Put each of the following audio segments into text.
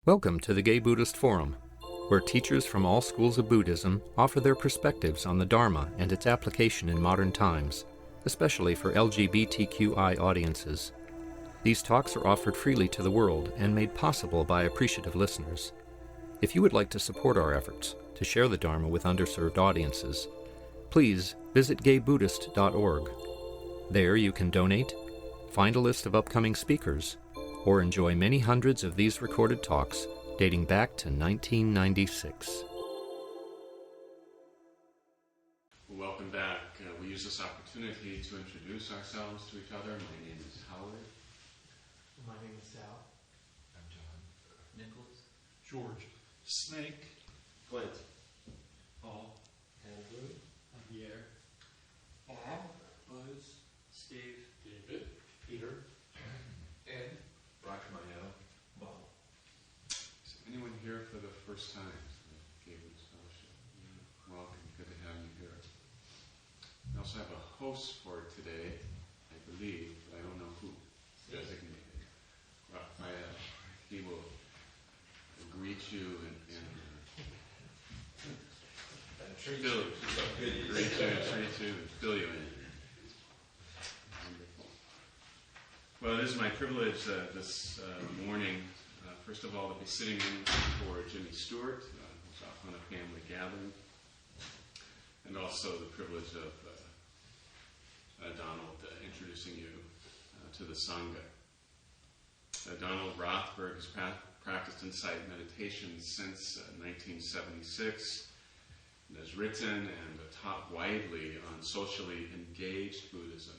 Welcome to the Gay Buddhist Forum, where teachers from all schools of Buddhism offer their perspectives on the Dharma and its application in modern times, especially for LGBTQI audiences. These talks are offered freely to the world and made possible by appreciative listeners. If you would like to support our efforts to share the Dharma with underserved audiences, please visit gaybuddhist.org. There you can donate, find a list of upcoming speakers, or enjoy many hundreds of these recorded talks dating back to 1996. Welcome back. We use this opportunity to introduce ourselves to each other. My name is Howard. My name is Sal. I'm John. Nicholas. George. Snake. Clint. Paul. Andrew. Javier. Bob. Buzz. Steve. David. Peter. Ed. Roger Mariano. Bob. Is anyone here for the first time to the Gay Buddhist Fellowship? Welcome. Good to have you here. We also have a host for today, I believe, but I don't know who designated. Raphael. He will greet you and Treat fill you. So good. greet you and fill you in. Wonderful. Well, it is my privilege this morning, first of all, to be sitting in for Jimmy Stewart, who's off on a family gathering, and also the privilege of Donald introducing you to the Sangha. Donald Rothberg has practiced insight meditation since 1976 and has written and taught widely on socially engaged Buddhism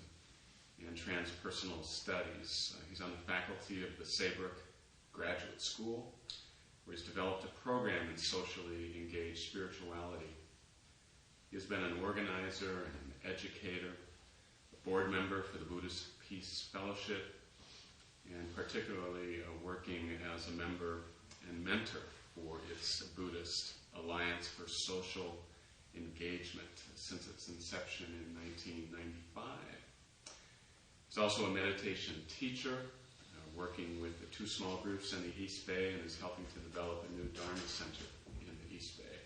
and transpersonal studies. He's on the faculty of the Saybrook Graduate School, where he's developed a program in socially engaged spirituality. He has been an organizer and an educator, a board member for the Buddhist Peace Fellowship, and particularly working as a member and mentor for its Buddhist Alliance for Social Engagement since its inception in 1995. He's also a meditation teacher, working with the two small groups in the East Bay, and is helping to develop a new Dharma center in the East Bay.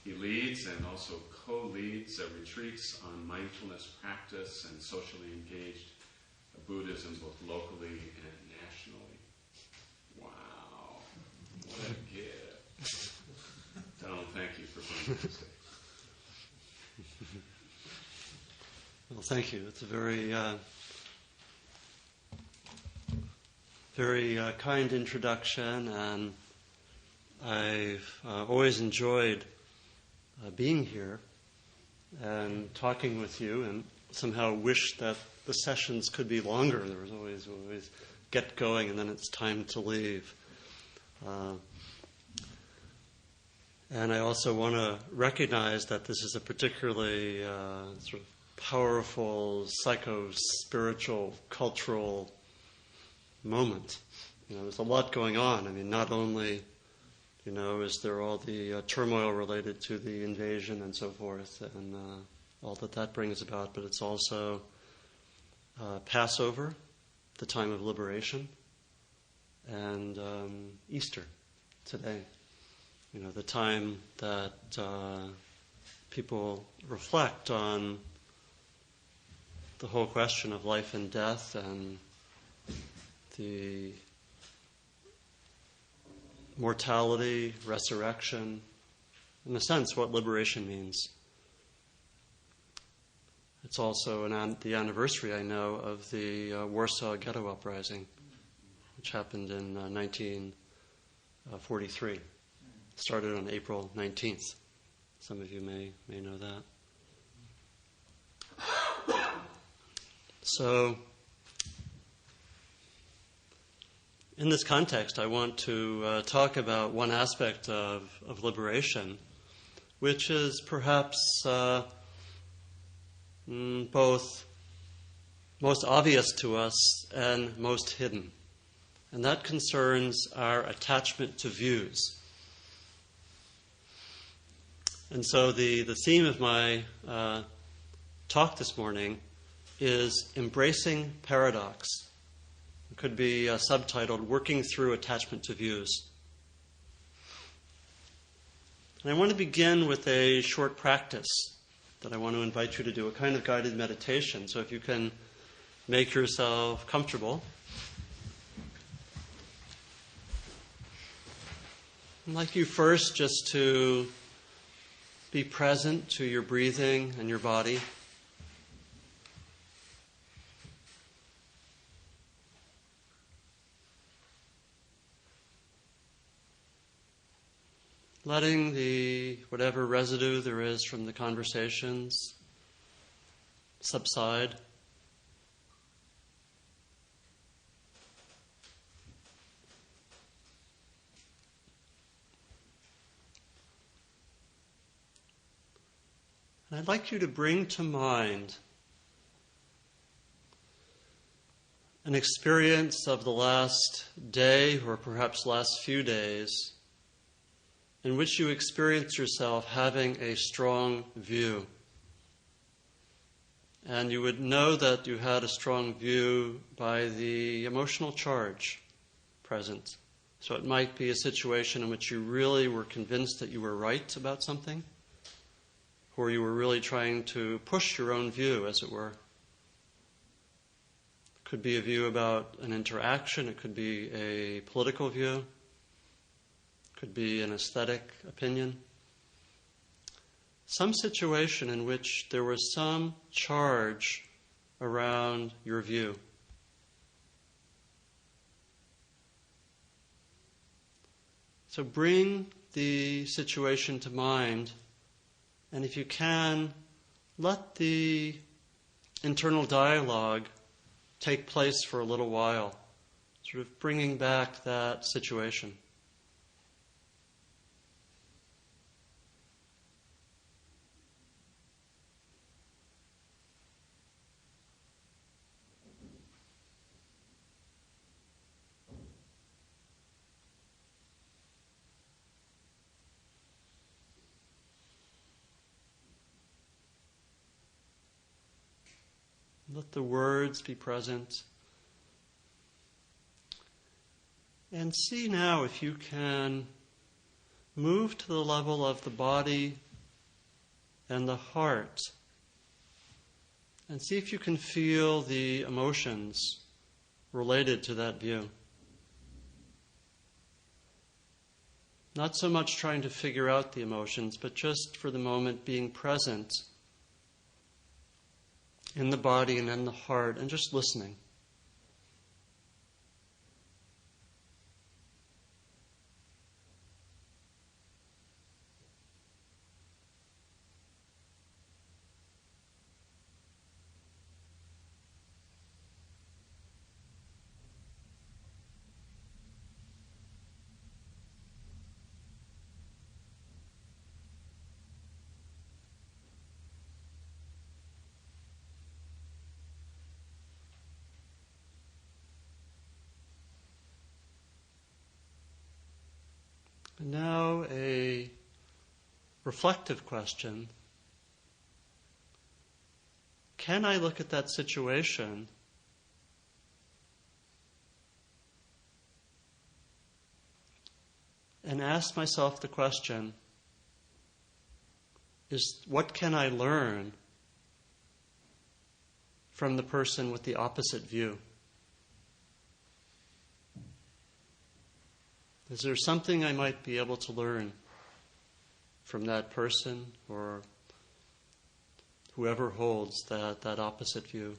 He leads and also co-leads retreats on mindfulness practice and socially engaged Buddhism, both locally and nationally. Wow, what a gift. Donald, thank you for being here today. Well, thank you. It's a very kind introduction, and I've always enjoyed being here and talking with you, and somehow wish that the sessions could be longer. There was always get going, and then it's time to leave. And I also want to recognize that this is a particularly sort of powerful psycho-spiritual, cultural moment. There's a lot going on. I mean, not only, is there all the turmoil related to the invasion and so forth, and all that brings about, but it's also Passover, the time of liberation, and Easter today. The time that people reflect on the whole question of life and death and the mortality, resurrection, in a sense, what liberation means. It's also the anniversary, I know, of the Warsaw Ghetto Uprising, which happened in 1943. Started on April 19th. Some of you may know that. So, in this context, I want to talk about one aspect of liberation, which is perhaps both most obvious to us and most hidden. And that concerns our attachment to views. And so the theme of my talk this morning is embracing paradox. It could be subtitled Working Through Attachment to Views. And I want to begin with a short practice that I want to invite you to do, a kind of guided meditation. So if you can make yourself comfortable. I'd like you first just to be present to your breathing and your body. Letting whatever residue there is from the conversations subside. And I'd like you to bring to mind an experience of the last day or perhaps last few days in which you experience yourself having a strong view. And you would know that you had a strong view by the emotional charge present. So it might be a situation in which you really were convinced that you were right about something, or you were really trying to push your own view, as it were. It could be a view about an interaction, it could be a political view, could be an aesthetic opinion. Some situation in which there was some charge around your view. So bring the situation to mind, and if you can, let the internal dialogue take place for a little while, sort of bringing back that situation. Let the words be present. And see now if you can move to the level of the body and the heart. And see if you can feel the emotions related to that view. Not so much trying to figure out the emotions, but just for the moment being present in the body and in the heart, and just listening. And now a reflective question. Can I look at that situation and ask myself the question, what can I learn from the person with the opposite view? Is there something I might be able to learn from that person or whoever holds that opposite view?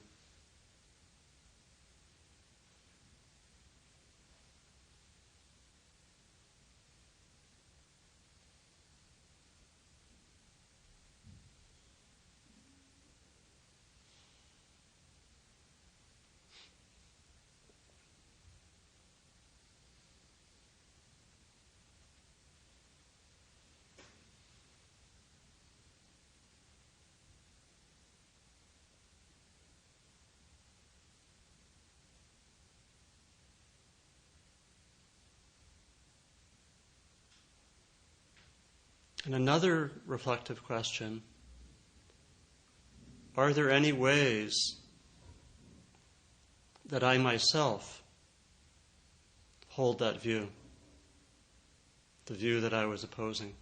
And another reflective question, are there any ways that I myself hold that view, the view that I was opposing.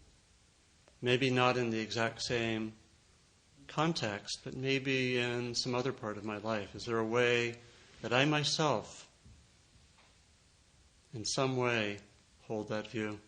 Maybe not in the exact same context, but maybe in some other part of my life. Is there a way that I myself, in some way, hold that view?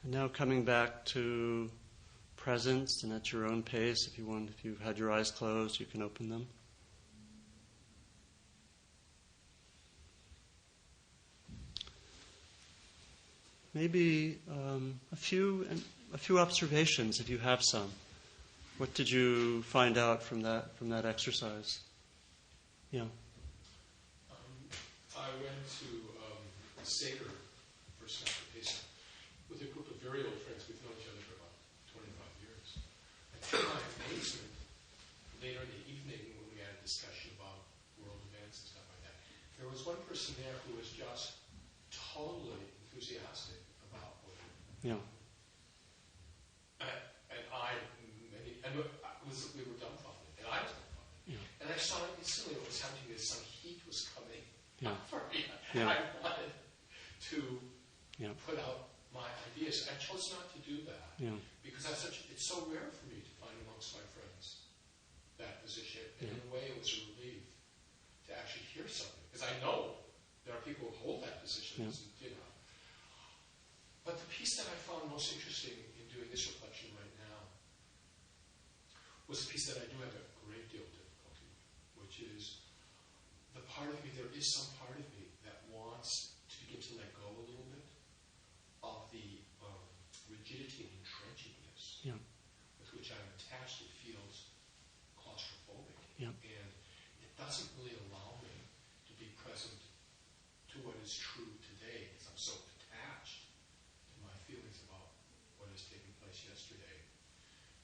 And now coming back to presence and at your own pace, if you've had your eyes closed, you can open them. Maybe a few observations, if you have some. What did you find out from that exercise? Yeah. I went to Seder for Sacrifice with a group of very old friends. We've known each other for about 25 years. And to my amazement, later in the evening when we had a discussion about world events and stuff like that, there was one person there who was just totally enthusiastic about what he Yeah. we were dumbfounded, and I was dumbfounded. Yeah. And I saw instantly what was happening is some heat was coming Yeah. up for me. Yeah. I wanted to Yeah. put out my ideas. I chose not to do that Yeah. because it's so rare for me to find amongst my friends that position. And Yeah. in a way, it was a relief to actually hear something. Because I know there are people who hold that position, Yeah. But the piece that I found most interesting in doing this reflection right now was a piece that I do have a great deal of difficulty with, which is the part of me, there is some part of me that wants to begin to let go a little bit of the rigidity and entrenchedness with which I'm attached. It feels claustrophobic. Yeah. And it doesn't really allow me to be present to what is true today because I'm so attached to my feelings about what has taken place yesterday.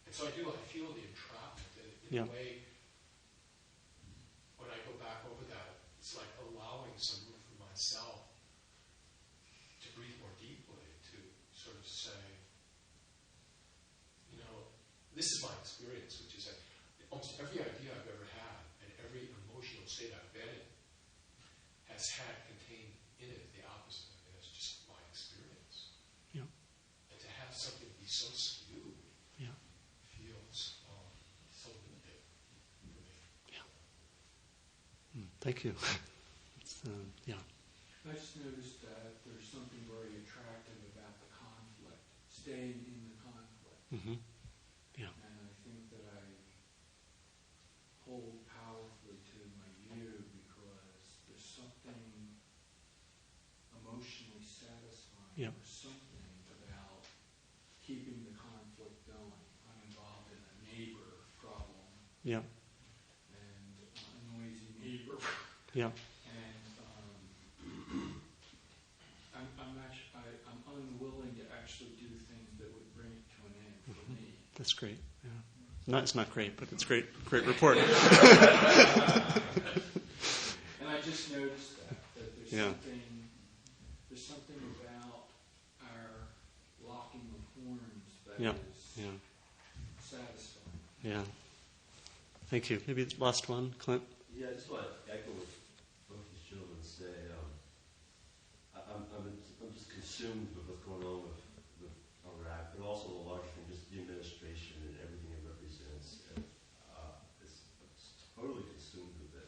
And so I feel the entrapment. And in a way, when I go back over that, it's like allowing some room for myself to breathe more deeply, to sort of say, this is my experience, which is that almost every idea I've ever had and every emotional state I've been in has had contained in it the opposite of it. It's just my experience. Yeah. And to have something be so skewed feels so limited for me. Yeah. Thank you. I just noticed that there's something very attractive about the conflict, staying in the conflict. Mm-hmm. Yeah. And I think that I hold powerfully to my view because there's something emotionally satisfying or something about keeping the conflict going. I'm involved in a neighbor problem. Yeah. And a noisy neighbor. Yeah. I'm unwilling to actually do things that would bring it to an end for me. That's great. Yeah. No, it's not great, but it's great report. And I just noticed that there's something about our locking of horns that is satisfying. Yeah. Thank you. Maybe the last one, Clint. Yeah, I just want to echo what both these gentlemen say. I'm just consumed with what's going on with Iraq, but also the larger thing, just the administration and everything it represents. And, it's totally consumed with it.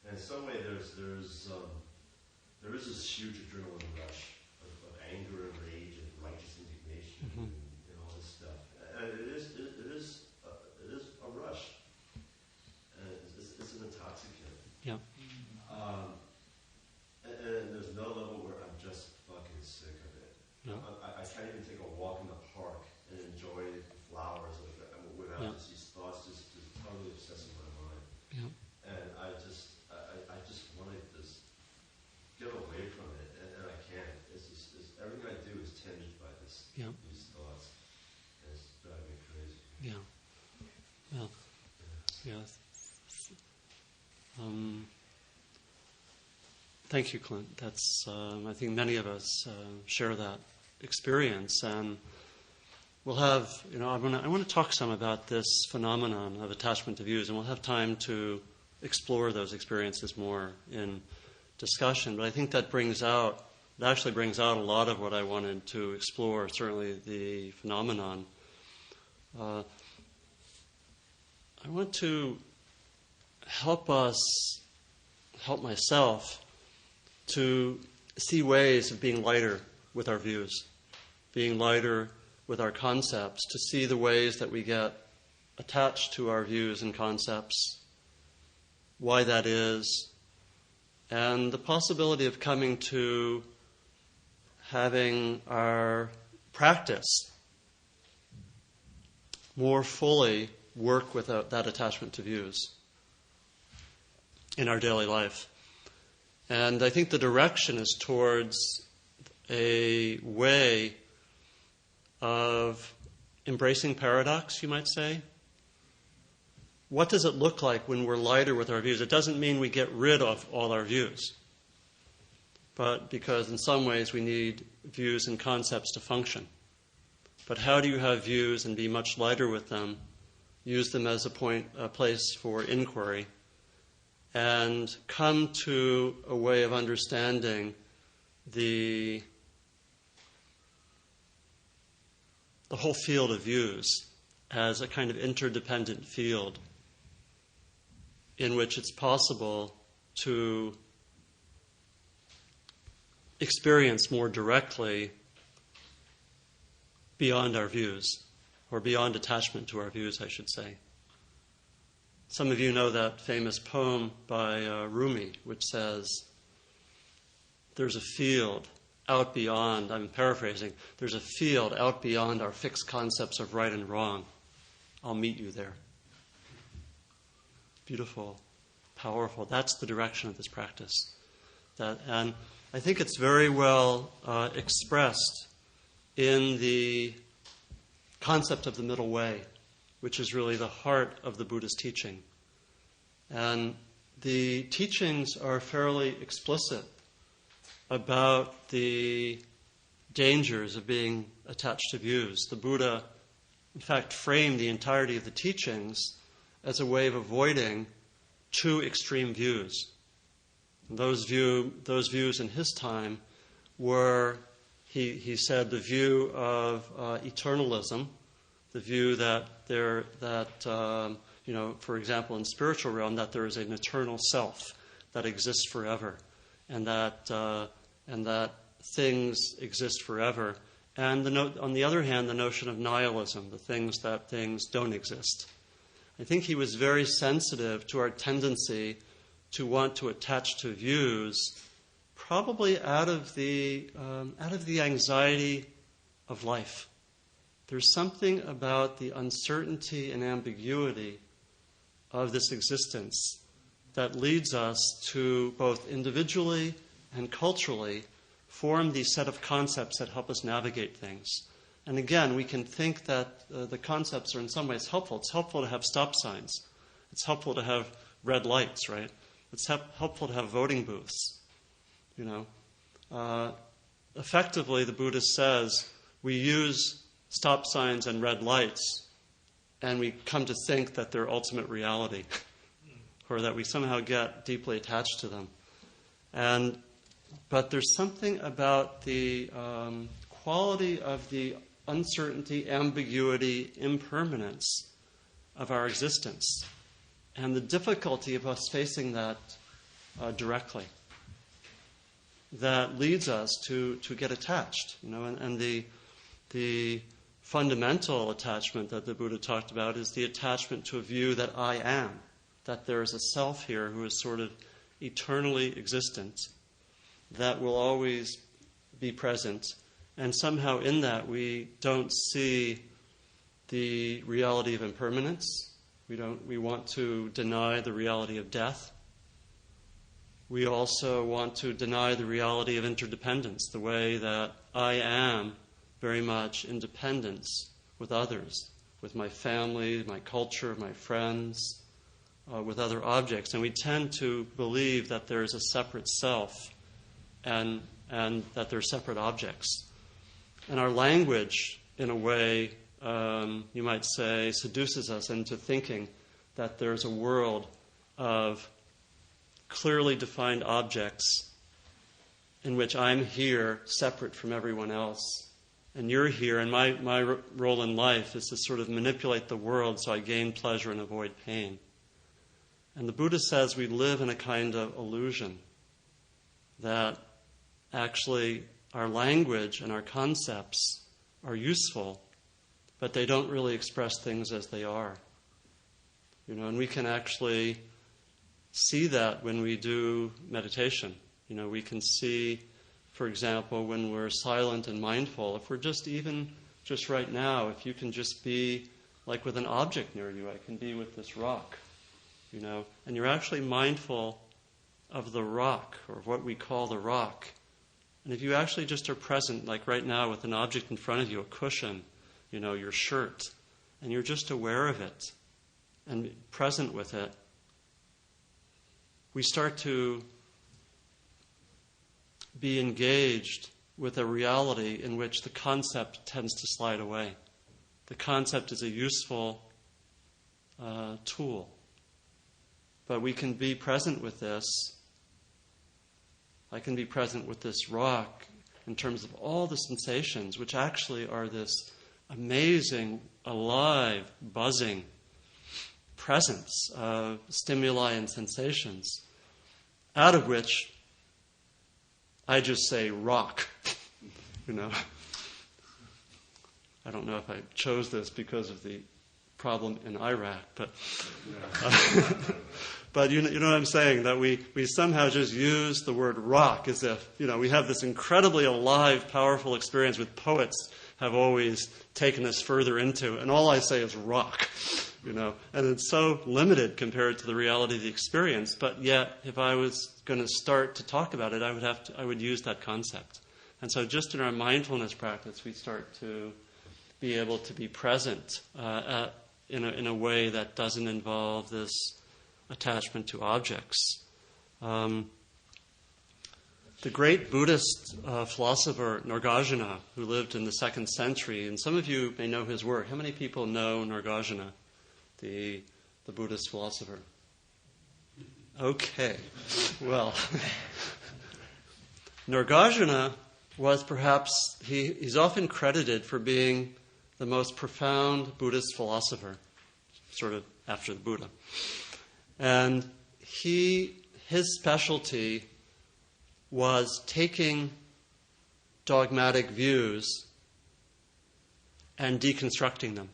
And in some way, there is this huge adrenaline rush of anger and rage and righteous indignation and all this stuff. And it is a rush. And it's an intoxicant. Yeah. And there's no level where I'm just fucking sick of it. No. I can't even take a walk in the park and enjoy the flowers without just these thoughts just totally obsessing my mind. Yeah. And I just want to just get away from it, and I can't. Yeah. Yeah. Yeah. Thank you, Clint. That's I think many of us share that experience, and we'll have, I want to talk some about this phenomenon of attachment to views, and we'll have time to explore those experiences more in discussion. But I think that actually brings out a lot of what I wanted to explore, certainly the phenomenon. I want to help myself to see ways of being lighter with our views, being lighter with our concepts, to see the ways that we get attached to our views and concepts, why that is, and the possibility of coming to having our practice more fully work with that attachment to views in our daily life. And I think the direction is towards a way of embracing paradox, you might say. What does it look like when we're lighter with our views? It doesn't mean we get rid of all our views, but because in some ways we need views and concepts to function. But how do you have views and be much lighter with them, use them as a place for inquiry, and come to a way of understanding the whole field of views as a kind of interdependent field in which it's possible to experience more directly beyond our views, or beyond attachment to our views, I should say. Some of you know that famous poem by Rumi, which says, there's a field out beyond, I'm paraphrasing, there's a field out beyond our fixed concepts of right and wrong. I'll meet you there. Beautiful, powerful. That's the direction of this practice. And I think it's very well expressed in the concept of the middle way, which is really the heart of the Buddhist teaching. And the teachings are fairly explicit about the dangers of being attached to views. The Buddha, in fact, framed the entirety of the teachings as a way of avoiding two extreme views. And those views in his time were, he said, the view of eternalism, the view that for example, in spiritual realm, that there is an eternal self that exists forever, and that things exist forever. And on the other hand, the notion of nihilism, the things don't exist. I think he was very sensitive to our tendency to want to attach to views, probably out of the anxiety of life. There's something about the uncertainty and ambiguity of this existence that leads us to both individually and culturally form these set of concepts that help us navigate things. And again, we can think that the concepts are in some ways helpful. It's helpful to have stop signs. It's helpful to have red lights, right? It's helpful to have voting booths. Effectively, the Buddhist says we use stop signs and red lights, and we come to think that they're ultimate reality, or that we somehow get deeply attached to them. But there's something about the quality of the uncertainty, ambiguity, impermanence of our existence, and the difficulty of us facing that directly, that leads us to get attached. And the fundamental attachment that the Buddha talked about is the attachment to a view that I am, that there is a self here who is sort of eternally existent, that will always be present, and somehow in that we don't see the reality of impermanence. We want to deny the reality of death. We also want to deny the reality of interdependence, the way that I am very much in dependence with others. with my family, my culture, my friends, with other objects. And we tend to believe that there is a separate self and that there are separate objects. And our language, in a way, you might say, seduces us into thinking that there's a world of clearly defined objects in which I'm here separate from everyone else. And you're here, and my role in life is to sort of manipulate the world so I gain pleasure and avoid pain. And the Buddha says we live in a kind of illusion, that actually our language and our concepts are useful, but they don't really express things as they are. And we can actually see that when we do meditation. We can see, for example, when we're silent and mindful, if we're just right now, if you can just be like with an object near you, I can be with this rock, and you're actually mindful of the rock, or what we call the rock. And if you actually just are present, like right now with an object in front of you, a cushion, your shirt, and you're just aware of it and present with it, we start to be engaged with a reality in which the concept tends to slide away. The concept is a useful tool. But we can be present with this. I can be present with this rock in terms of all the sensations, which actually are this amazing, alive, buzzing presence of stimuli and sensations, out of which I just say rock. I don't know if I chose this because of the problem in Iraq, but but you know what I'm saying, that we somehow just use the word rock as if, we have this incredibly alive, powerful experience with poets have always taken us further into, and all I say is rock, and it's so limited compared to the reality of the experience. But yet, if I was going to start to talk about it, I would use that concept. And so, just in our mindfulness practice, we start to be able to be present in a way that doesn't involve this attachment to objects. The great Buddhist philosopher Nagarjuna, who lived in the 2nd century, and some of you may know his work. How many people know Nagarjuna, the Buddhist philosopher? Okay, well, Nagarjuna was perhaps, he's often credited for being the most profound Buddhist philosopher, sort of after the Buddha. And his specialty was taking dogmatic views and deconstructing them.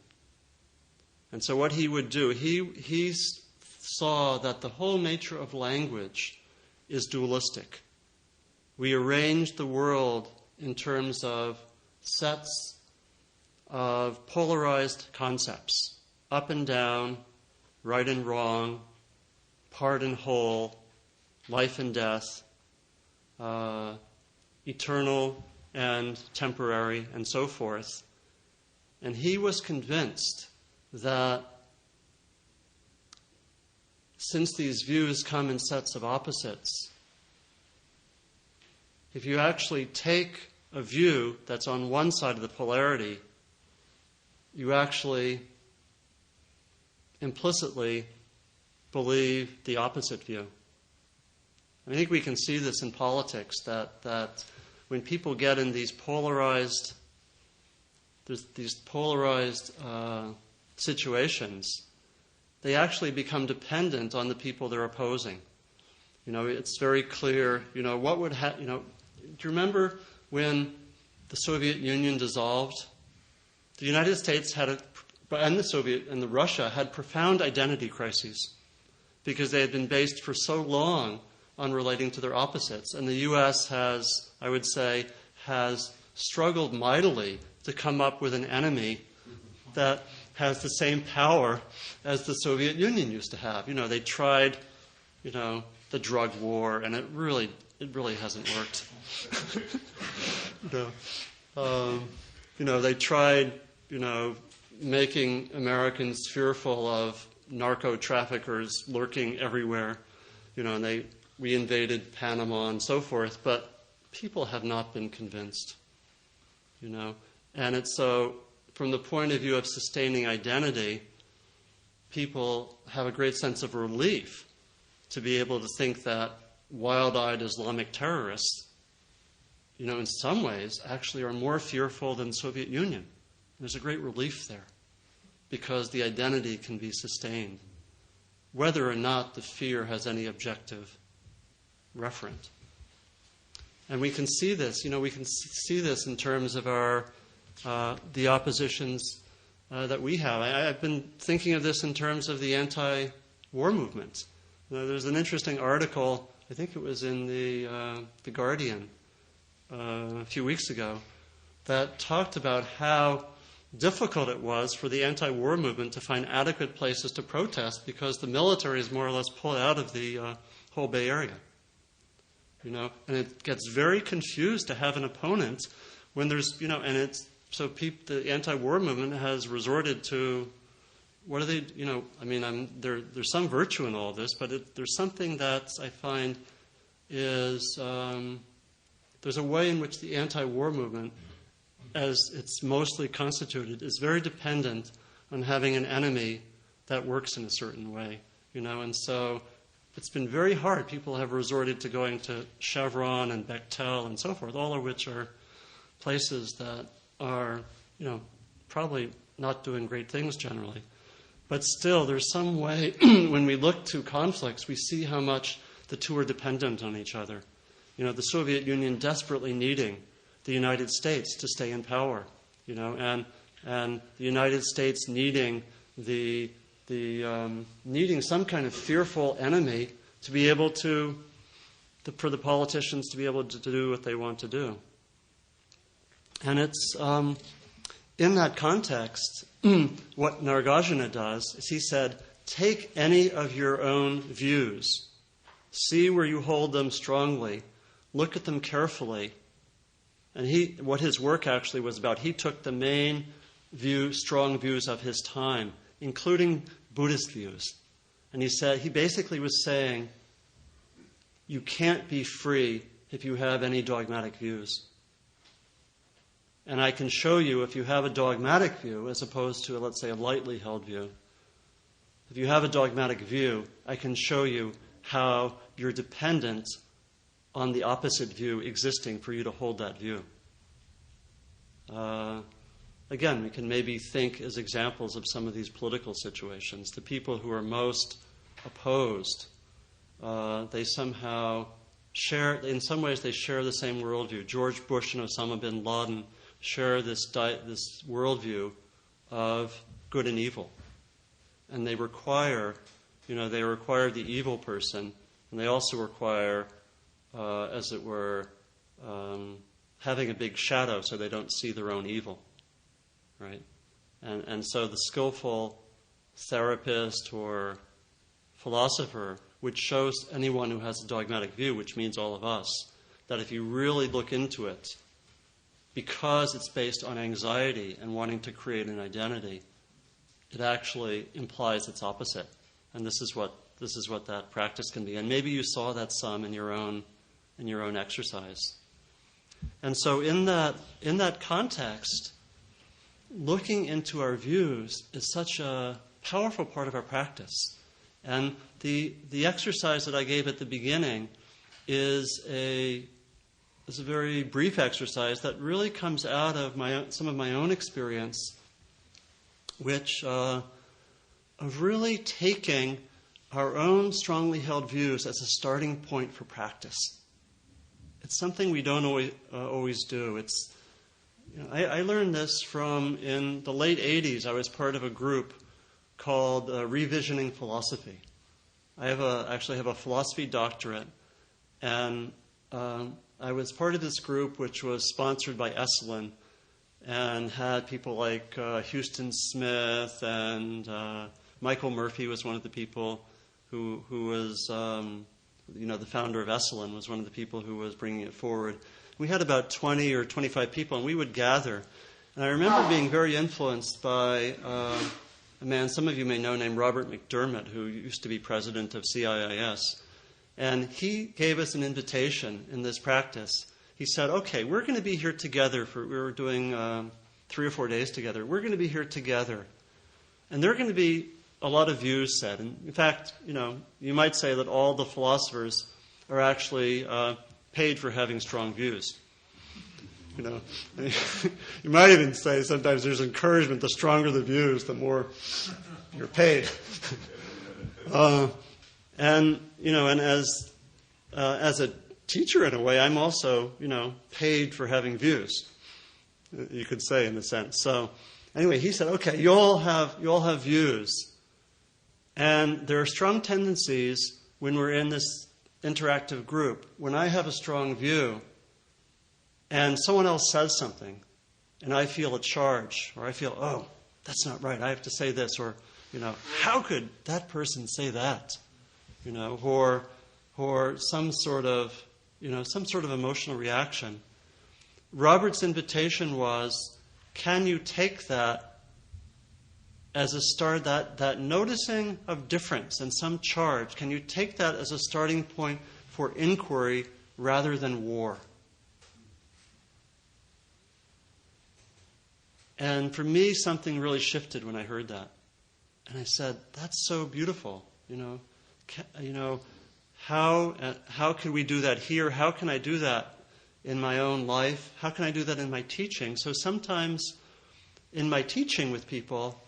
And so what he would do, he saw that the whole nature of language is dualistic. We arrange the world in terms of sets of polarized concepts, up and down, right and wrong, part and whole, life and death, eternal and temporary, and so forth. And he was convinced that since these views come in sets of opposites, if you actually take a view that's on one side of the polarity, you actually implicitly believe the opposite view. I think we can see this in politics, that when people get in these polarized situations, they actually become dependent on the people they're opposing. It's very clear, what would happen, do you remember when the Soviet Union dissolved? The United States and Russia had profound identity crises because they had been based for so long on relating to their opposites. And the U.S. has struggled mightily to come up with an enemy that has the same power as the Soviet Union used to have. They tried, the drug war, and it really hasn't worked. They tried, making Americans fearful of narco-traffickers lurking everywhere, and we invaded Panama and so forth, but people have not been convinced, And it's so, from the point of view of sustaining identity, people have a great sense of relief to be able to think that wild-eyed Islamic terrorists, in some ways, actually are more fearful than the Soviet Union. There's a great relief there because the identity can be sustained, whether or not the fear has any objective referent. And we can see this, we can see this in terms of the oppositions that we have. I've been thinking of this in terms of the anti-war movement. There's an interesting article, I think it was in the Guardian a few weeks ago, that talked about how difficult it was for the anti-war movement to find adequate places to protest because the military is more or less pulled out of the whole Bay Area. And it gets very confused to have an opponent when there's, the anti-war movement has resorted to, what are they, there's some virtue in all this, but there's something that I find is, there's a way in which the anti-war movement, as it's mostly constituted, is very dependent on having an enemy that works in a certain way, and so it's been very hard. People have resorted to going to Chevron and Bechtel and so forth, all of which are places that are, probably not doing great things generally. But still, there's some way, when we look to conflicts, we see how much the two are dependent on each other. The Soviet Union desperately needing the United States to stay in power, and the United States needing needing some kind of fearful enemy to be able for the politicians to be able to do what they want to do. And it's in that context, what Nagarjuna does is he said, take any of your own views, see where you hold them strongly, look at them carefully. And what his work actually was about, he took the main strong views of his time, including Buddhist views. And he basically was saying, you can't be free if you have any dogmatic views. And I can show you, if you have a dogmatic view, as opposed to, let's say, a lightly held view, if you have a dogmatic view, I can show you how you're dependent on the opposite view existing for you to hold that view. Again, we can maybe think as examples of some of these political situations. The people who are most opposed, they somehow share, in some ways they share the same worldview. George Bush and Osama bin Laden share this worldview of good and evil. And they require the evil person, and they also require, as it were, having a big shadow so they don't see their own evil, right? And so the skillful therapist or philosopher would show anyone who has a dogmatic view, which means all of us, that if you really look into it, because it's based on anxiety and wanting to create an identity, it actually implies its opposite. And this is what that practice can be. And maybe you saw that some in your own exercise. And so in that context, looking into our views is such a powerful part of our practice. And the exercise that I gave at the beginning is a very brief exercise that really comes out of some of my own experience, which of really taking our own strongly held views as a starting point for practice. It's something we don't always do. I learned this from, in the late 80s, I was part of a group called Revisioning Philosophy. I actually have a philosophy doctorate, and I was part of this group which was sponsored by Esalen and had people like Houston Smith and Michael Murphy was one of the people who was, the founder of Esalen was one of the people who was bringing it forward. We had about 20 or 25 people, and we would gather And I remember being very influenced by a man some of you may know named Robert McDermott, who used to be president of CIIS. And he gave us an invitation in this practice. He said, okay, we're going to be here together. We were doing 3 or 4 days together. We're going to be here together. And there are going to be a lot of views said. And in fact, you might say that all the philosophers are actually paid for having strong views. You might even say sometimes there's encouragement. The stronger the views, the more you're paid. And as a teacher in a way, I'm also, paid for having views. You could say in a sense. So anyway, he said, okay, you all have views. And there are strong tendencies when we're in this interactive group. When I have a strong view and someone else says something and I feel a charge, or I feel, oh, that's not right, I have to say this, or, how could that person say that? Or some sort of emotional reaction. Robert's invitation was, can you take that as a start, that noticing of difference and some charge, can you take that as a starting point for inquiry rather than war? And for me, something really shifted when I heard that. And I said, that's so beautiful, how can we do that here? How can I do that in my own life? How can I do that in my teaching? So sometimes in my teaching with people,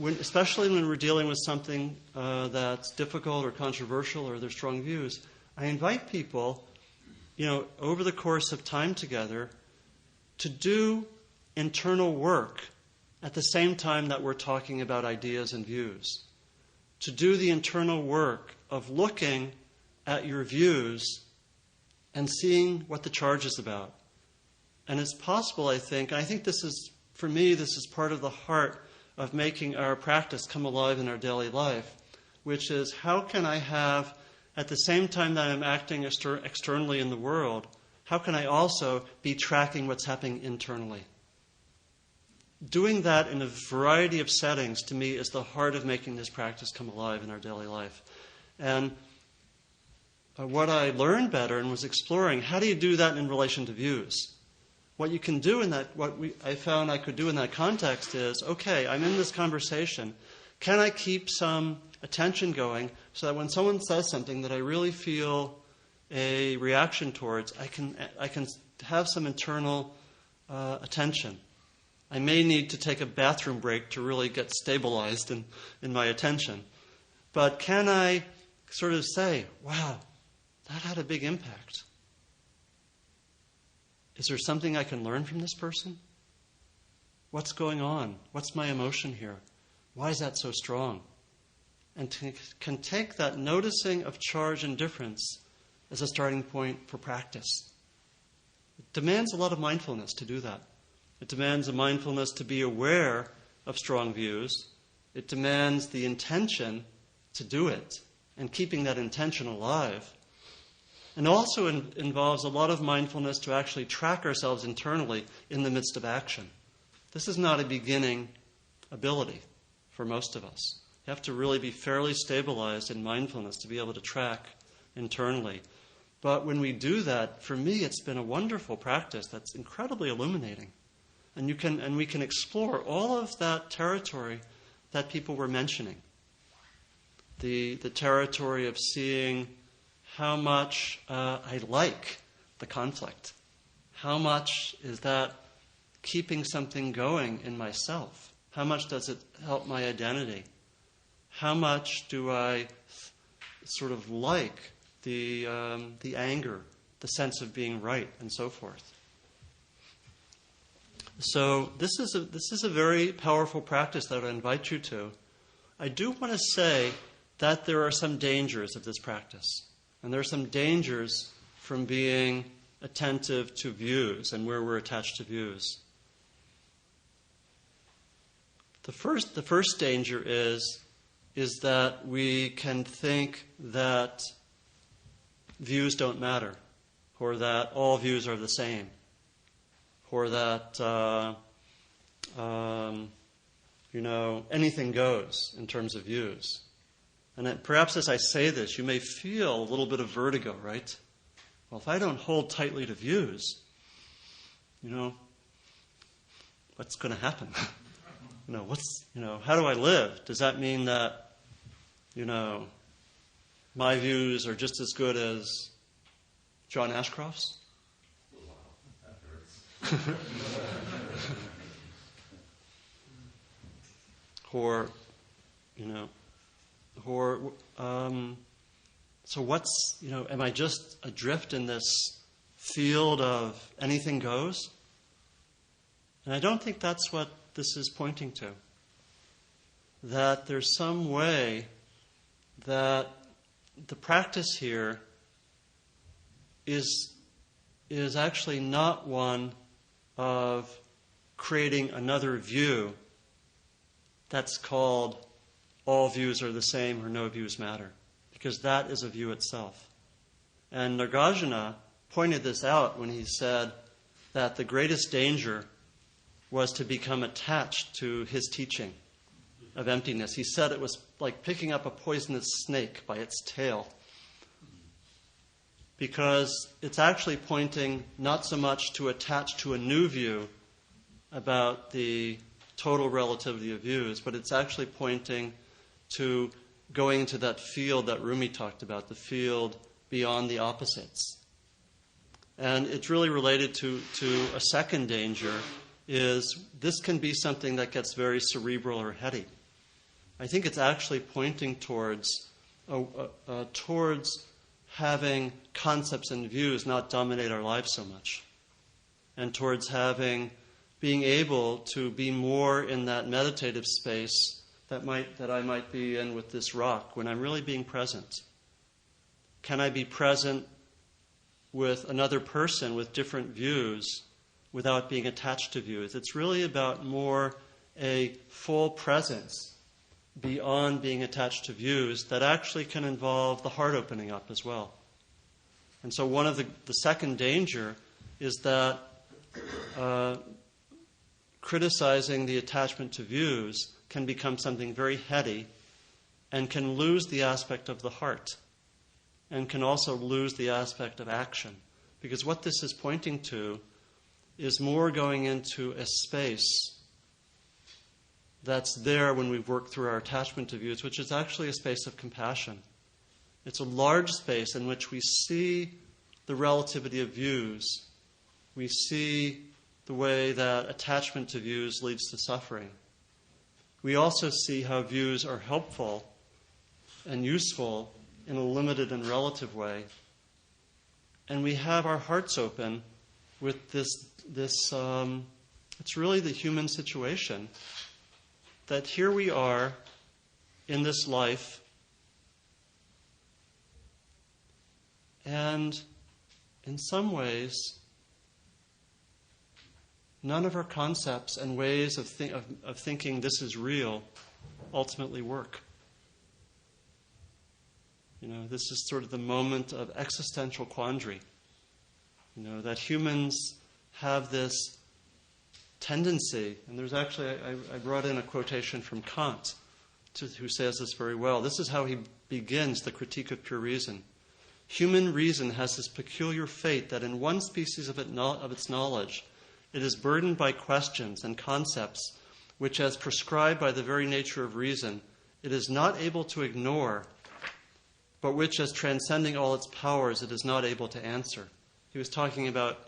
especially when we're dealing with something that's difficult or controversial or their strong views, I invite people, over the course of time together, to do internal work at the same time that we're talking about ideas and views. To do the internal work of looking at your views and seeing what the charge is about. And it's possible, I think this is, for me, this is part of the heart of making our practice come alive in our daily life, which is how can I have, at the same time that I'm acting externally in the world, how can I also be tracking what's happening internally? Doing that in a variety of settings, to me, is the heart of making this practice come alive in our daily life. And what I learned better and was exploring, how do you do that in relation to views? What you can do in that, I found I could do in that context is, okay, I'm in this conversation. Can I keep some attention going so that when someone says something that I really feel a reaction towards, I can have some internal attention. I may need to take a bathroom break to really get stabilized in my attention. But can I sort of say, wow, that had a big impact? Is there something I can learn from this person? What's going on? What's my emotion here? Why is that so strong? And can take that noticing of charge and difference as a starting point for practice. It demands a lot of mindfulness to do that. It demands a mindfulness to be aware of strong views. It demands the intention to do it and keeping that intention alive. And also involves a lot of mindfulness to actually track ourselves internally in the midst of action. This is not a beginning ability for most of us. You have to really be fairly stabilized in mindfulness to be able to track internally. But when we do that, for me, it's been a wonderful practice that's incredibly illuminating. And we can explore all of that territory that people were mentioning. The territory of seeing how much I like the conflict. How much is that keeping something going in myself? How much does it help my identity? How much do I sort of like the anger, the sense of being right, and so forth? So this is a very powerful practice that I invite you to. I do want to say that there are some dangers of this practice. And there are some dangers from being attentive to views and where we're attached to views. The first danger is that we can think that views don't matter, or that all views are the same, or that anything goes in terms of views. And perhaps as I say this, you may feel a little bit of vertigo, right? Well, if I don't hold tightly to views, what's going to happen? How do I live? Does that mean that, my views are just as good as John Ashcroft's? Wow, that hurts. So what's, am I just adrift in this field of anything goes? And I don't think that's what this is pointing to. That there's some way that the practice here is actually not one of creating another view that's called all views are the same or no views matter, because that is a view itself. And Nagarjuna pointed this out when he said that the greatest danger was to become attached to his teaching of emptiness. He said it was like picking up a poisonous snake by its tail, because it's actually pointing not so much to attach to a new view about the total relativity of views, but it's actually pointing to going into that field that Rumi talked about, the field beyond the opposites. And it's really related to a second danger, is this can be something that gets very cerebral or heady. I think it's actually pointing towards having concepts and views not dominate our lives so much, and towards being able to be more in that meditative space that I might be in with this rock when I'm really being present. Can I be present with another person with different views without being attached to views? It's really about more a full presence beyond being attached to views that actually can involve the heart opening up as well. And so one of the second danger is that criticizing the attachment to views can become something very heady and can lose the aspect of the heart, and can also lose the aspect of action. Because what this is pointing to is more going into a space that's there when we've worked through our attachment to views, which is actually a space of compassion. It's a large space in which we see the relativity of views. We see the way that attachment to views leads to suffering. We also see how views are helpful and useful in a limited and relative way. And we have our hearts open with this it's really the human situation, that here we are in this life, and in some ways, none of our concepts and ways of thinking this is real ultimately work. This is sort of the moment of existential quandary. That humans have this tendency, and there's actually, I brought in a quotation from Kant, who says this very well. This is how he begins the critique of pure reason. Human reason has this peculiar fate that in one species of its knowledge, it is burdened by questions and concepts which, as prescribed by the very nature of reason, it is not able to ignore, but which, as transcending all its powers, it is not able to answer. He was talking about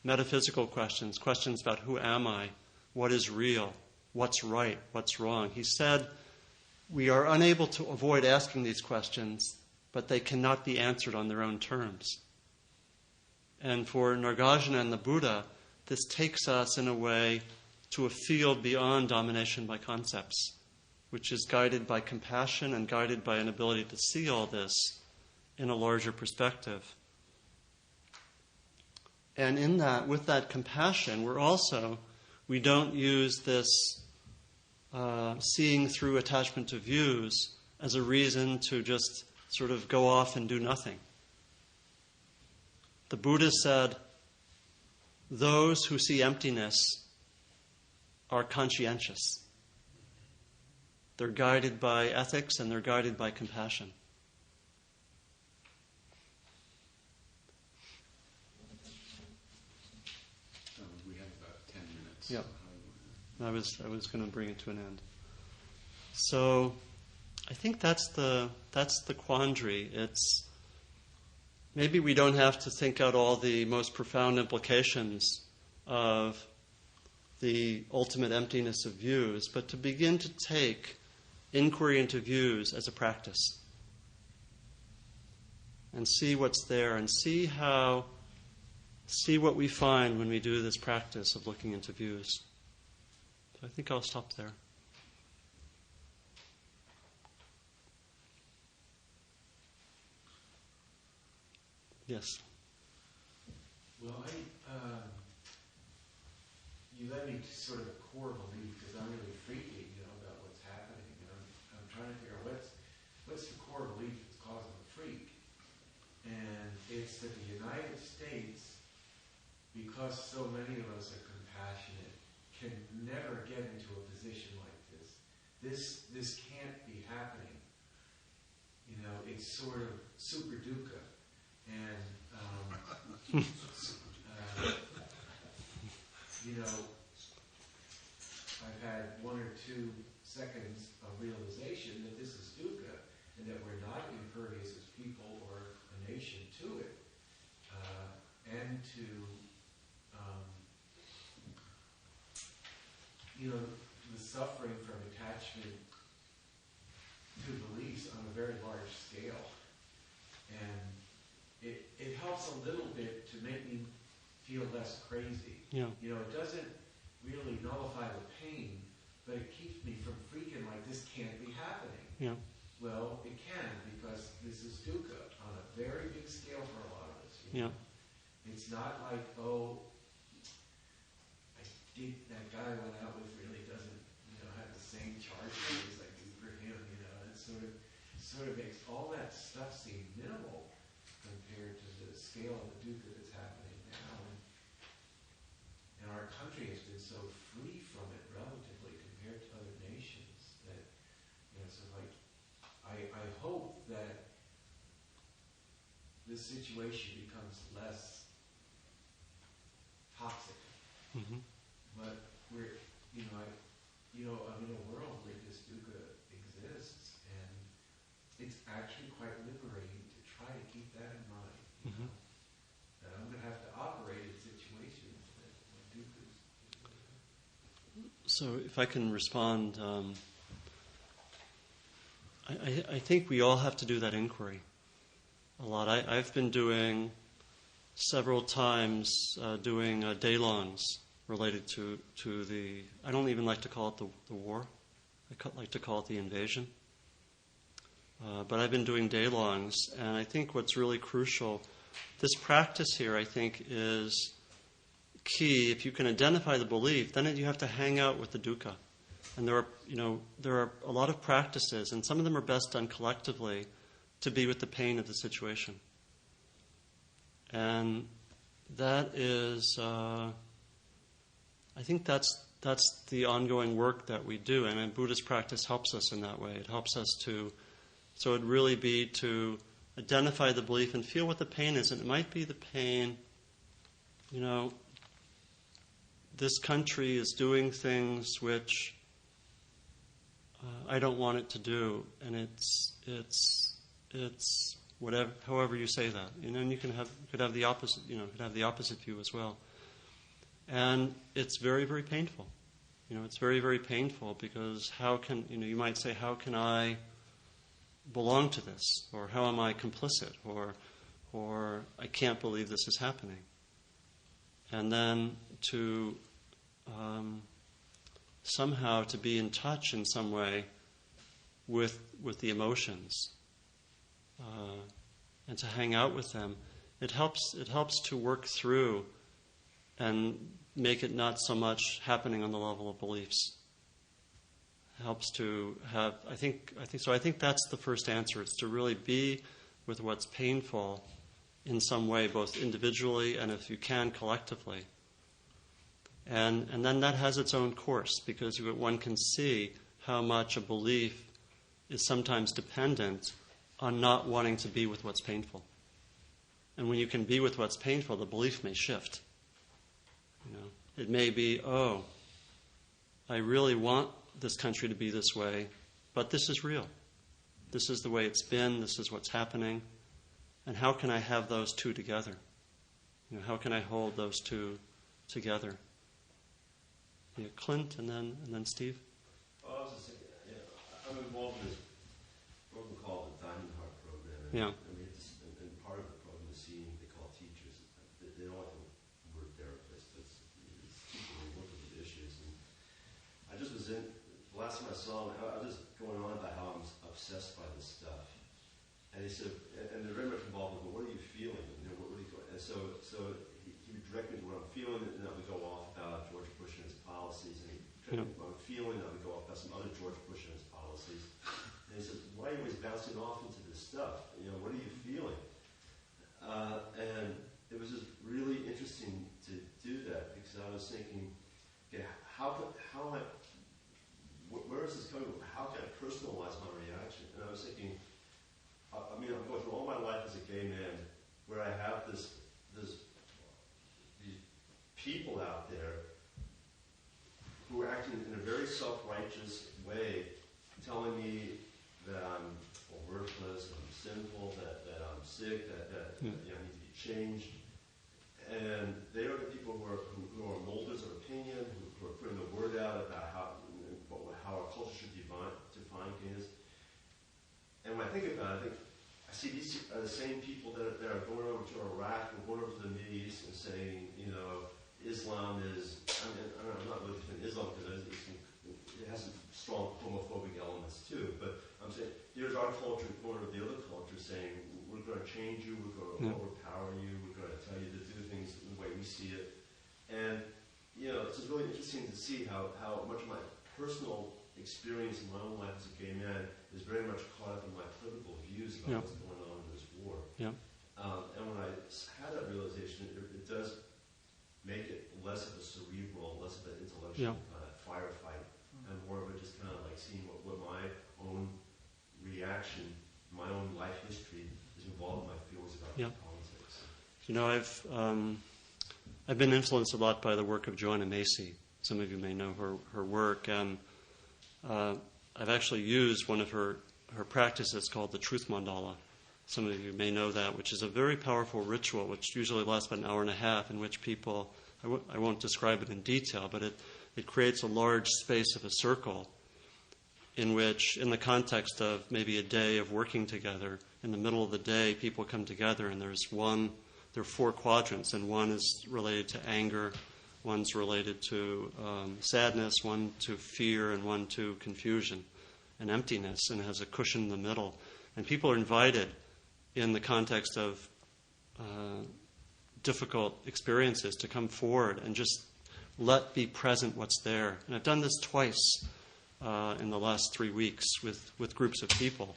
metaphysical questions, questions about who am I, what is real, what's right, what's wrong. He said we are unable to avoid asking these questions, but they cannot be answered on their own terms. And for Nagarjuna and the Buddha, this takes us in a way to a field beyond domination by concepts, which is guided by compassion and guided by an ability to see all this in a larger perspective. And in that, with that compassion, we don't use this seeing through attachment to views as a reason to just sort of go off and do nothing. The Buddha said, those who see emptiness are conscientious. They're guided by ethics and they're guided by compassion. We have about 10 minutes. Yeah. So I was going to bring it to an end. So I think that's the quandary. It's maybe we don't have to think out all the most profound implications of the ultimate emptiness of views, but to begin to take inquiry into views as a practice and see what's there and see what we find when we do this practice of looking into views. So I think I'll stop there. Yes. Well, you led me to sort of a core belief because I'm really freaky, about what's happening, and I'm trying to figure out what's the core belief that's causing the freak, and it's that the United States, because so many of us are compassionate, can never get into a position like this. This can't be happening. It's sort of super dukkha. And, I've had 1 or 2 seconds of realization that this is dukkha and that we're not impervious as people or a nation to it. And to, the suffering from attachment to beliefs on a very large scale. And it helps a little bit to make me feel less crazy. Yeah. It doesn't really nullify the pain, but it keeps me from freaking like this can't be happening. Yeah. Well, it can, because this is dukkha on a very big scale for a lot of us. Yeah. It's not like, that guy I went out with really doesn't, have the same charge as I do for him, It sort of makes all that stuff seem minimal compared to the scale of the dukkha that's happening now. And our country has been so free from it relatively compared to other nations that, I hope that this situation becomes less toxic. Mm-hmm. But we're, I'm in a world where this dukkha exists, and it's actually quite liberating to try to keep that in mind. Mm-hmm. That I'm going to have to operate in situations that dukkha is. So if I can respond, I think we all have to do that inquiry a lot. I've been doing several times day-longs related to the, I don't even like to call it the war. I like to call it the invasion. But I've been doing day-longs, and I think what's really crucial, this practice here, I think, is key. If you can identify the belief, then you have to hang out with the dukkha. And there are a lot of practices, and some of them are best done collectively, to be with the pain of the situation. And that is, I think that's the ongoing work that we do, and Buddhist practice helps us in that way. It helps us so it'd really be to identify the belief and feel what the pain is. And it might be the pain, this country is doing things which I don't want it to do, and it's whatever, however you say that, and you could have the opposite, could have the opposite view as well, and it's very, very painful. It's very, very painful because how can you might say, how can I belong to this, or how am I complicit, or I can't believe this is happening, and then to somehow to be in touch in some way with the emotions, and to hang out with them. It helps to work through and make it not so much happening on the level of beliefs. It helps to have, I think that's the first answer. It's to really be with what's painful in some way, both individually and if you can collectively. And then that has its own course, because one can see how much a belief is sometimes dependent on not wanting to be with what's painful. And when you can be with what's painful, the belief may shift. It may be, oh, I really want this country to be this way, but this is real. This is the way it's been. This is what's happening. And how can I have those two together? How can I hold those two together? Yeah, Clint, and then Steve. Well, I was just thinking, I'm involved in this program called the Diamond Heart Program. Yeah. And part of the program is seeing what they call teachers. They don't like the word therapist. It's people who work with issues. And I just was the last time I saw him, I was just going on about how I'm obsessed by this stuff. And he said, and they're very much involved with, well, what are you feeling? What are you going? And so he would direct me to what I'm feeling, and then I would go off about George Bush and his policies, and he'd direct me to what I'm feeling, and I would go off about some other George Bush and his policies. And he said, why are you always bouncing off into this stuff? What are you feeling? And it was just really interesting to do that, because I was thinking, okay, where is this coming from? How can I personalize my reaction? And I was thinking, I'm going through all my life as a gay man, where I have these people out there who are acting in a very self-righteous way, telling me that I'm worthless, I'm sinful, that I'm sick, that I need to be changed. And they are the people who are molders of opinion, who are putting the word out about how our culture should define gayness. And when I think about it, I see these are the same people that are going over to Iraq and going over to the Middle East and saying, Islam is, I'm not really defending Islam because it has some strong homophobic elements too, but I'm saying here's our culture going over the other culture saying, we're going to change you, we're going to overpower you, we're going to tell you to do things the way we see it. And, it's just really interesting to see how much of my personal experience in my own life as a gay man is very much caught up in my political views about what's going on in this war. Yeah. And when I had that realization, it does make it less of a cerebral, less of an intellectual kind of firefight, and more of a just kind of like seeing what my own reaction, my own life history is involved in my feelings about politics. I've been influenced a lot by the work of Joanna Macy. Some of you may know her work, and I've actually used one of her practices called the Truth Mandala. Some of you may know that, which is a very powerful ritual, which usually lasts about an hour and a half, in which people, I won't describe it in detail, but it creates a large space of a circle in which, in the context of maybe a day of working together, in the middle of the day, people come together, and there are 4 quadrants, and one is related to anger, one's related to sadness, one to fear, and one to confusion and emptiness, and it has a cushion in the middle. And people are invited, in the context of difficult experiences, to come forward and just be present what's there. And I've done this twice in the last 3 weeks with groups of people.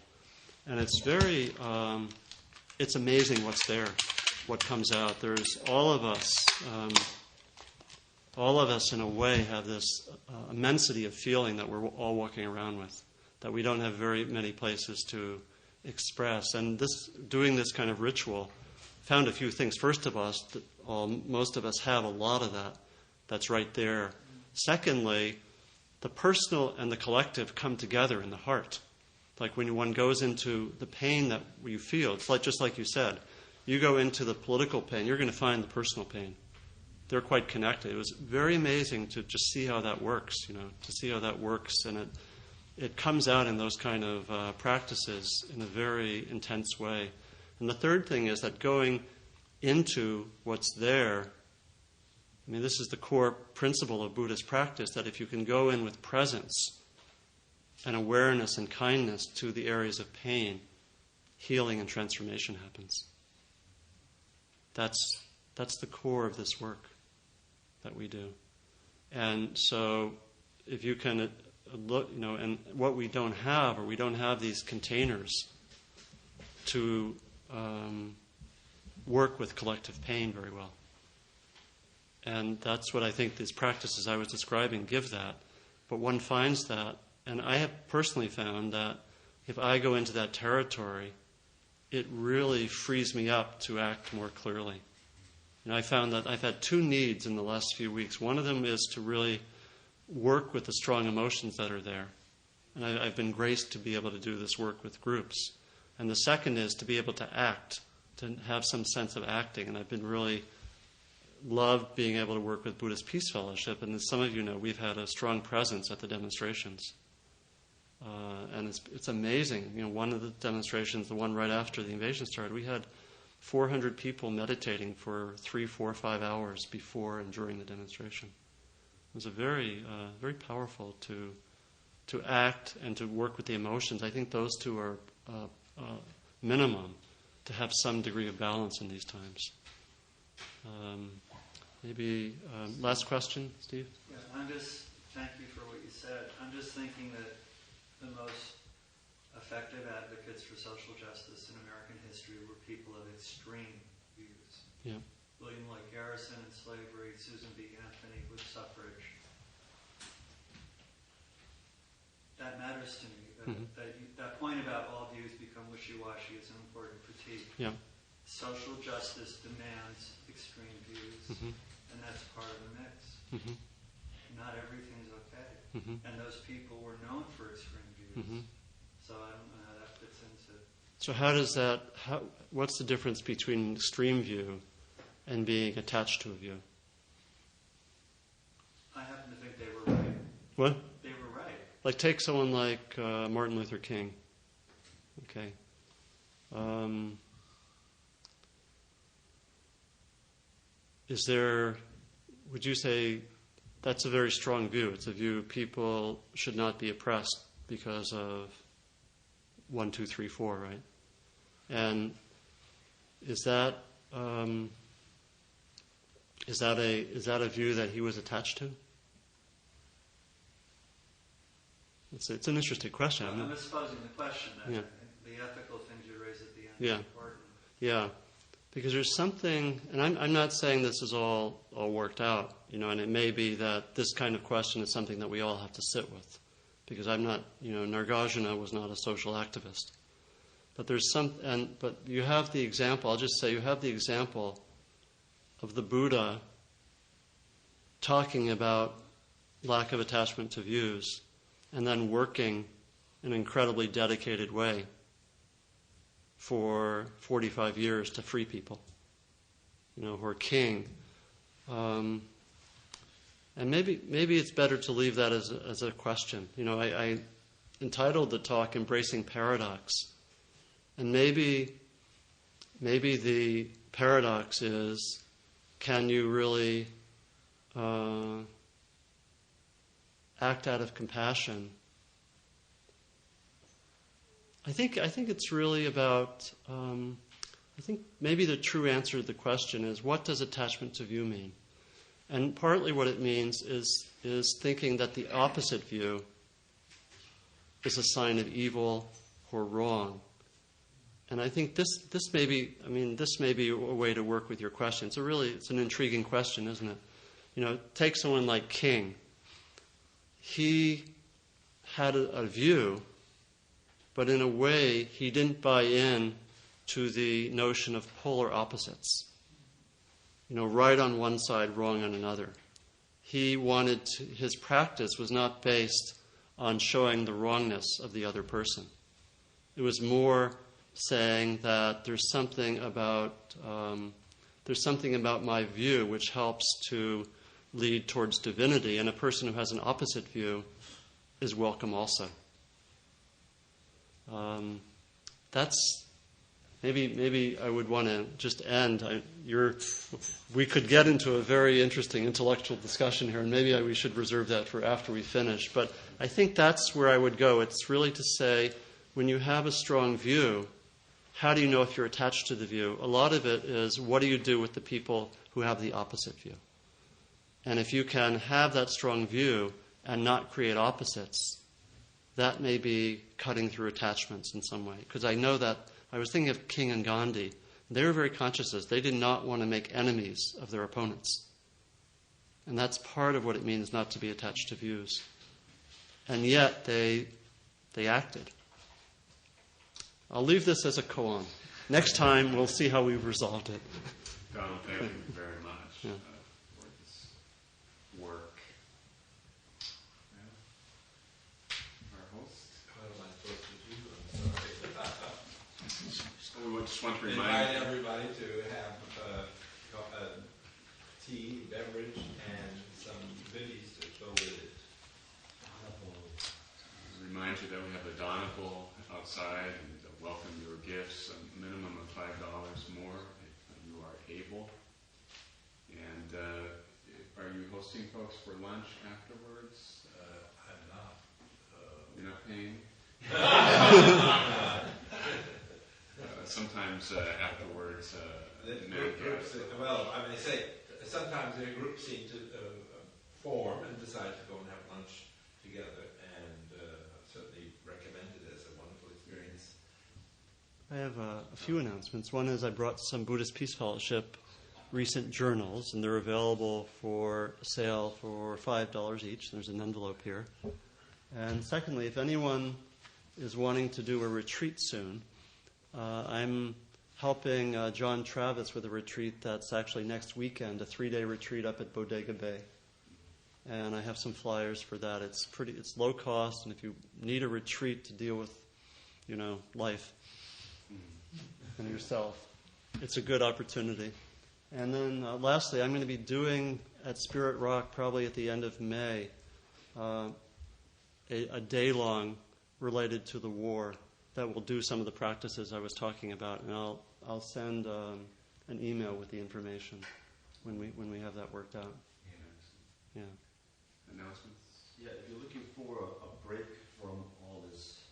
And it's it's amazing what's there, what comes out. There's all of us in a way have this immensity of feeling that we're all walking around with, that we don't have very many places to express. And doing this kind of ritual found a few things. First of all, most of us have a lot of that. That's right there. Secondly, the personal and the collective come together in the heart. Like when one goes into the pain that you feel, it's like just like you said, you go into the political pain, you're going to find the personal pain. They're quite connected. It was very amazing to just see how that works, to see how that works. And it comes out in those kind of practices in a very intense way. And the third thing is that going into what's there, this is the core principle of Buddhist practice, that if you can go in with presence and awareness and kindness to the areas of pain, healing and transformation happens. That's the core of this work that we do. And so if you can look, and what we don't have, or we don't have these containers to work with collective pain very well. And that's what I think these practices I was describing give that. But one finds that, and I have personally found that if I go into that territory, it really frees me up to act more clearly. And I found that I've had two needs in the last few weeks. One of them is to really work with the strong emotions that are there. And I've been graced to be able to do this work with groups. And the second is to be able to act, to have some sense of acting. And I've been really loved being able to work with Buddhist Peace Fellowship. And as some of you know, we've had a strong presence at the demonstrations. And it's amazing. You know, one of the demonstrations, the one right after the invasion started, we had 400 people meditating for 3, 4, 5 hours before and during the demonstration. It was a very powerful to act and to work with the emotions. I think those two are minimum to have some degree of balance in these times. Maybe last question, Steve? Yeah, thank you for what you said. I'm just thinking that the most effective advocates for social justice in American history were people of extreme views. Yeah. William Lloyd Garrison in slavery, Susan B. Anthony with suffrage. That matters to me. That point about all views become wishy-washy is an important critique. Yeah. Social justice demands extreme views, and that's part of the mix. Not everything's okay. And those people were known for extreme views. So I don't know how that fits into... So what's the difference between extreme view and being attached to a view? I happen to think they were right. What? They were right. Like take someone like Martin Luther King. Okay. Would you say that's a very strong view? It's a view people should not be oppressed because of 1, 2, 3, 4, right? And is that a view that he was attached to? It's an interesting question. I'm just posing the question. Yeah. The ethical things you raise at the end Yeah. are important. Yeah, because there's something, and I'm not saying this is all worked out, you know, and it may be that this kind of question is something that we all have to sit with, because I'm not, you know, Nagarjuna was not a social activist, but but you have the example. I'll just say you have the example of the Buddha talking about lack of attachment to views, and then working in an incredibly dedicated way for 45 years to free people, you know, who are king. And maybe it's better to leave that as a question. You know, I entitled the talk "Embracing Paradox," and maybe the paradox is, can you really act out of compassion? I think it's really about, I think maybe the true answer to the question is, what does attachment to view mean? And partly what it means is thinking that the opposite view is a sign of evil or wrong. And I think this may be a way to work with your question. It's an intriguing question, isn't it? You know, take someone like King. He had a view, but in a way, he didn't buy in to the notion of polar opposites. You know, right on one side, wrong on another. His practice was not based on showing the wrongness of the other person. It was more saying that there's something about my view which helps to lead towards divinity, and a person who has an opposite view is welcome also. That's maybe I would want to just end. We could get into a very interesting intellectual discussion here, and maybe we should reserve that for after we finish. But I think that's where I would go. It's really to say, when you have a strong view, how do you know if you're attached to the view? A lot of it is, what do you do with the people who have the opposite view? And if you can have that strong view and not create opposites, that may be cutting through attachments in some way. Because I know that, I was thinking of King and Gandhi. They were very conscious of this. They did not want to make enemies of their opponents. And that's part of what it means not to be attached to views. And yet they acted. I'll leave this as a koan. Next time we'll see how we've resolved it. Donald, thank you very much Yeah. for this work. Our host. What am I supposed to do? I'm sorry. We just want to Invite remind everybody to have tea, beverage, and some goodies to go with it. remind you that we have a Donegal outside and welcome your gifts, a minimum of $5 more if you are able. And are you hosting folks for lunch afterwards? I'm not. You're not paying? Sometimes afterwards, Groups, well, I mean, they say sometimes their groups seem to form and decide to go and have lunch together, and certainly recommend it as a wonderful experience. I have a few announcements. One is I brought some Buddhist Peace Fellowship recent journals, and they're available for sale for $5 each. There's an envelope here. And secondly, if anyone is wanting to do a retreat soon, I'm helping John Travis with a retreat that's actually next weekend, a 3-day retreat up at Bodega Bay. And I have some flyers for that. It's low cost, and if you need a retreat to deal with, life and yourself, it's a good opportunity. And then lastly, I'm going to be doing at Spirit Rock probably at the end of May a day-long related to the war that will do some of the practices I was talking about, and I'll send an email with the information when we have that worked out. Yeah. announcements. Yeah, if you're looking for a break from all this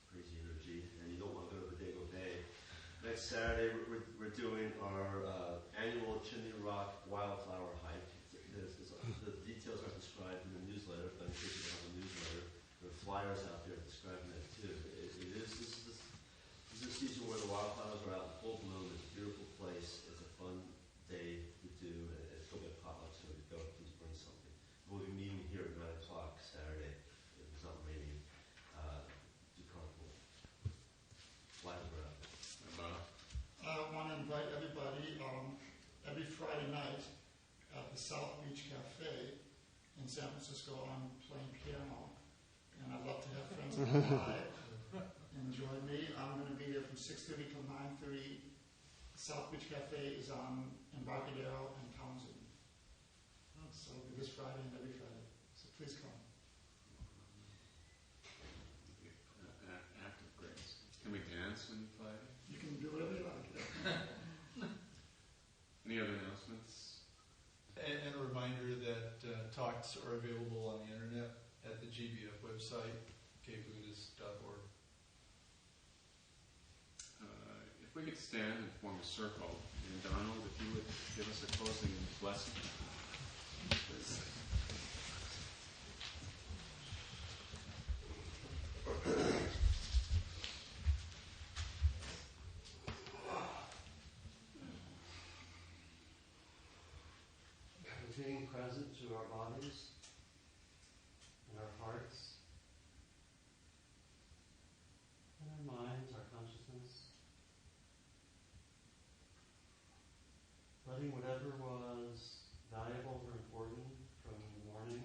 crazy energy and you don't want to go to Bodega Bay, next Saturday we're doing our annual Chimney Rock wildflower hike. The details are described in the newsletter, but in case you don't have a newsletter, there are flyers out there describing that too. This is a season where the wildflowers are out in full bloom. It's a beautiful place. It's a fun day to do. It's going to be a potluck, so if you go, please bring something. We'll be meeting here at 9 o'clock Saturday, if it's not raining, to carpool. Flyers are out. I want to invite everybody every Friday night at the South Beach Cafe in San Francisco. I'm playing piano, and I'd love to have friends come by and join me. I'm going to be there from 6:30 till 9:30. South Beach Cafe is on Embarcadero and Townsend. So it'll be this Friday and every Friday. So please come. Act of grace. Can we dance when you play? You can do whatever you like. Any other announcements? And a reminder that talks are available on the internet at the GBF website, kbuddhist.org. If we could stand and form a circle, and Donald, if you would give us a closing blessing. Please. Being present to our bodies and our hearts and our minds, our consciousness, letting whatever was valuable or important from the morning,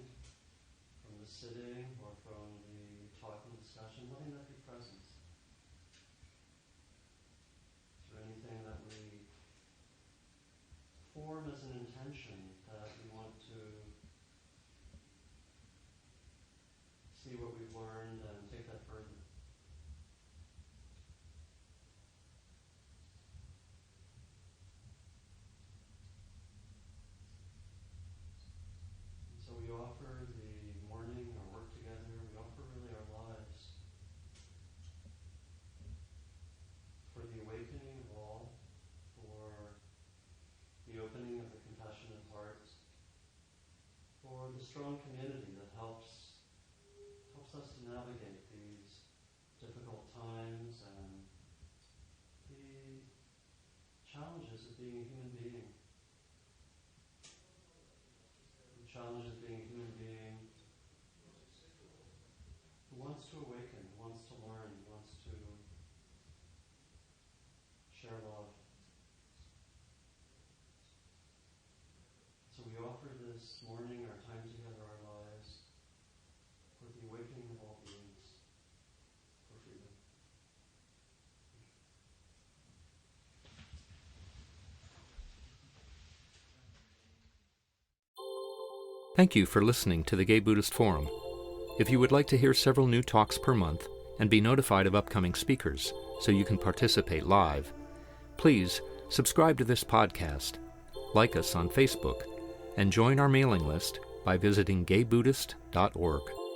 from the sitting or from the talk and discussion, letting that be present. Is there anything that we form as an intention that we want to see what we've learned and take that further? And so we offer the morning, our work together, we offer really our lives for the awakening of all, for the opening of the compassionate heart, for the strong community that helps us to navigate these difficult times and the challenges of being a human being. awaken, wants to learn, wants to share love. So we offer this morning, our time together, our lives, for the awakening of all beings, for freedom. Thank you for listening to the Gay Buddhist Forum. If you would like to hear several new talks per month and be notified of upcoming speakers so you can participate live, please subscribe to this podcast, like us on Facebook, and join our mailing list by visiting gaybuddhist.org.